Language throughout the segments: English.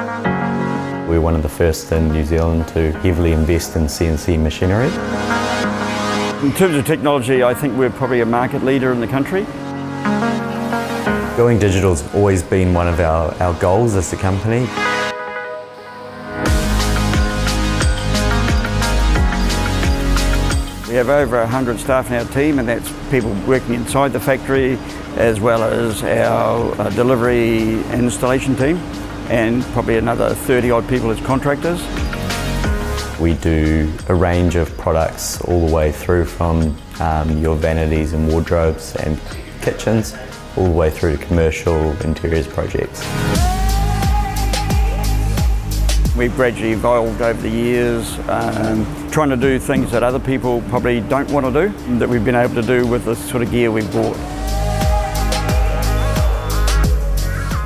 We're one of the first in New Zealand to heavily invest in CNC machinery. In terms of technology, I think we're probably a market leader in the country. Going digital has always been one of our goals as a company. We have over 100 staff in our team, and that's people working inside the factory as well as our delivery and installation team, and probably another 30 odd people as contractors. We do a range of products all the way through from your vanities and wardrobes and kitchens, all the way through to commercial interiors projects. We've gradually evolved over the years, trying to do things that other people probably don't want to do, that we've been able to do with the sort of gear we've bought.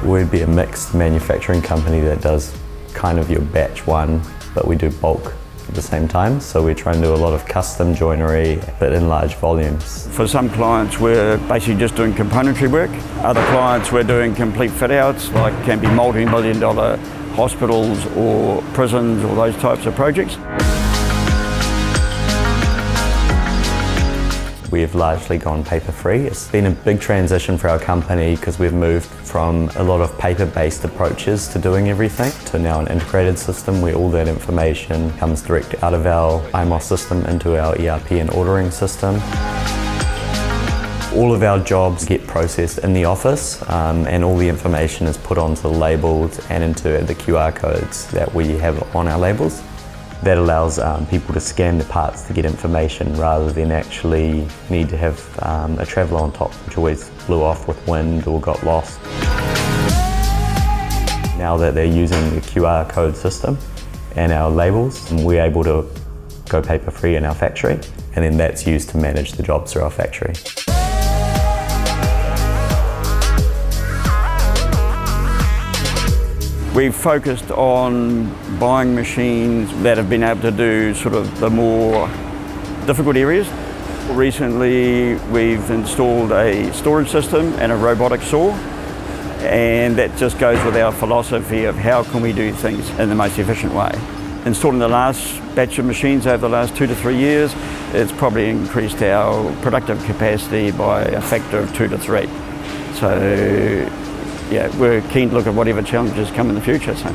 We'd be a mixed manufacturing company that does kind of your batch one, but we do bulk at the same time. So we try and do a lot of custom joinery, but in large volumes. For some clients, we're basically just doing componentry work. Other clients, we're doing complete fit outs, like can be multi-million-dollar hospitals or prisons or those types of projects. We've largely gone paper-free. It's been a big transition for our company because we've moved from a lot of paper-based approaches to doing everything to now an integrated system where all that information comes direct out of our IMOS system into our ERP and ordering system. All of our jobs get processed in the office, and all the information is put onto the labels and into the QR codes that we have on our labels. That allows people to scan the parts to get information rather than actually need to have a traveller on top, which always blew off with wind or got lost. Now that they're using the QR code system and our labels, we're able to go paper-free in our factory, and then that's used to manage the jobs through our factory. We've focused on buying machines that have been able to do sort of the more difficult areas. Recently, we've installed a storage system and a robotic saw, and that just goes with our philosophy of how can we do things in the most efficient way. Installing the last batch of machines over the last 2 to 3 years, it's probably increased our productive capacity by a factor of 2 to 3. So, yeah, we're keen to look at whatever challenges come in the future. So.